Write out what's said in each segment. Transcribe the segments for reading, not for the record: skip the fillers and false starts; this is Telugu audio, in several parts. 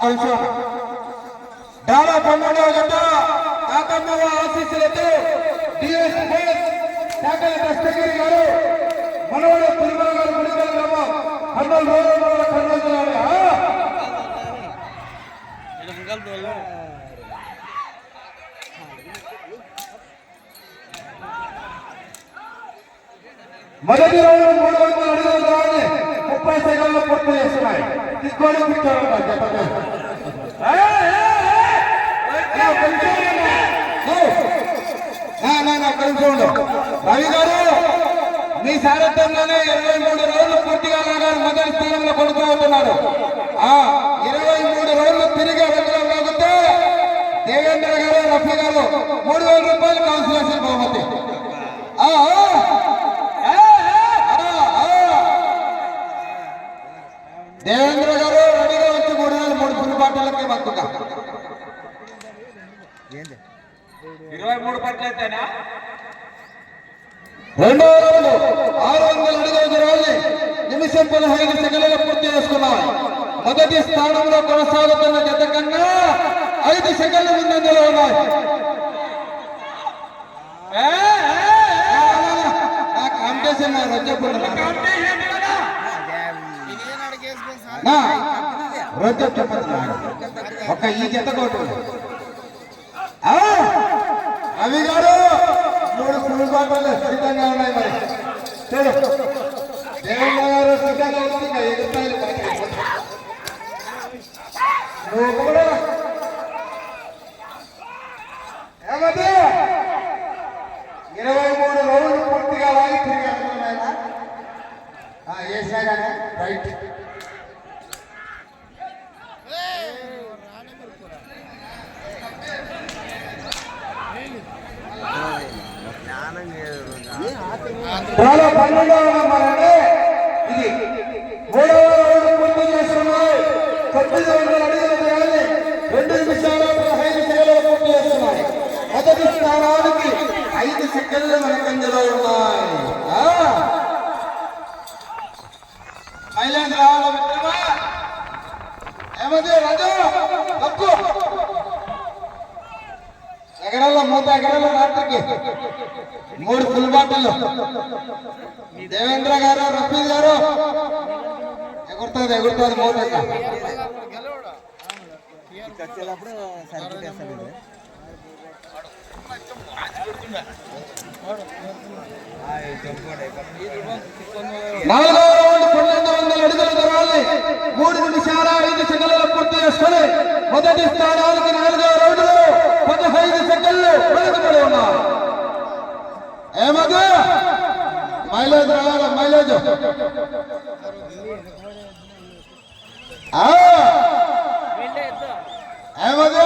కొంచెం డాలా 12వ జత కాకమ్మవ ఆశీస్సులతో డిఎస్ శాఖల దస్తగిరి గారు మనవడ తిరుమల గారు గుడికల్ గ్రామం కర్నూలు రోడ్డు కర్నూలు జిల్లా మొదటి రౌండ్ 300 అడుగుల దూరాన్ని 30 సెకండ్లు పూర్తి చేస్తున్నాయి. తీసుకోవడం రవి గారు మీ సారథ్యంలోనే 23 రౌండ్లు పూర్తిగా లాగారు. మొదటి స్థానంలో కొనుక్కోబోతున్నారు. 23 రౌండ్లు తిరిగి వెళ్ళగలిగితే దేవేంద్ర గారు రఫీ గారు 3000 రూపాయలు కాన్సలేషన్ బహుమతి. దేవేంద్ర గారు రెడీగా వచ్చి 3 ఫుల్ బాటలకి మక్కుగా 23 పట్లయితేనా రెండో రౌండ్ 600 అడుగుల దూరాన్ని నిమిషం 15 సెకండ్లలో పూర్తి చేసుకున్నాయి. మొదటి స్థానంలో కొనసాగుతున్న జత కన్నా 5 సెకండ్ల ముందంజలో ఉన్నాయి. కాంపిటీషన్ రోజు ఒక ఈ జత కోటు రవి గారు 3 ఫుల్ బాటలు సిద్ధంగా ఉన్నాయి. మరి చూడు దేవేంద్ర గారు సిద్ధంగా ఉంది. ఎగుతాయి నువ్వు కూడా ఏమది 23 రౌండ్లు పూర్తిగా లాగి తిరిగి అనుకున్నాయన వేసినా కానీ రైట్. చాలా 12వ నెంబర్ అండి. ఇది 3వ రౌండ్ పూర్తి చేస్తున్నాయి. 900 అడుగుల దూరాన్ని 2 నిమిషాల 15 సెకండ్లు పూర్తి చేస్తున్నాయి. మొదటి స్థానానికి 5 సెకండ్లు వెనకంజలో ఉన్నాయి. మైలాండ్ రావాల మిత్రమా ఏమది రాజు తప్పు ఎగరాల మూత ఎగరాల రాత్రికి 3 ఫుల్ బాటలు దేవేంద్ర గారు రఫీ గారు ఎగురుతుంది మూత వచ్చేటప్పుడు సరిపెట్టేస్తాడు. 4వ రౌండ్ 1200 అడుగుల దూరాన్ని 3 నిమిషాల 5 సెకండ్లలో పూర్తి చేసుకుని మొదటి స్థానానికి 4వ రౌండ్ 15 సెకండ్లు వెనుకబడి ఉన్నారు. ఏమదు మైలేజ్ రావాల మైలేజ్ ఏమదు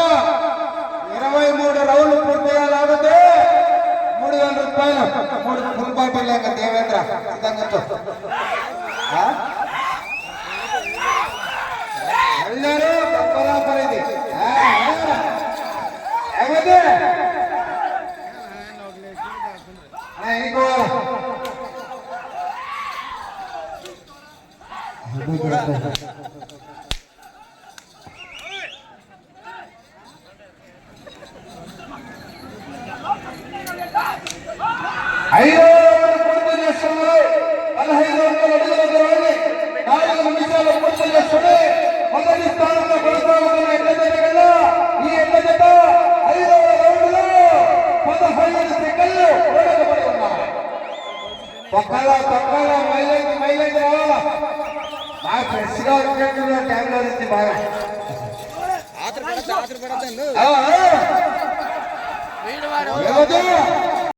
23 రౌండ్లు పూర్తిగా లాగితే 3000 రూపాయలు 3 ఫుల్ బాటిల్ లేక దేవేంద్ర సిద్ధంగా వెళ్ళారు. తప్పలాపరిది ఏమది ఇంకో 5వ రౌండ్ పూర్తి చేస్తున్నారు. 1500 అడుగుల దూరాన్ని 4 నిమిషాలు పూర్తి చేస్తుంది. మొదటి స్థానంలో కొనసాగుతున్న ఎడ్ల జత కన్నా ఈ ఎడ్ల జత 5వ రౌండ్ లో 15 సెకండ్లు వెనుకబడి ఉన్నారు. పక్కల మైలేజ్ రావాలా బాగా ఫ్రెష్ గా వచ్చినట్టు టైంలో నుంచి బాగా ఆత్ర పడద్దు ఏమవుతుంది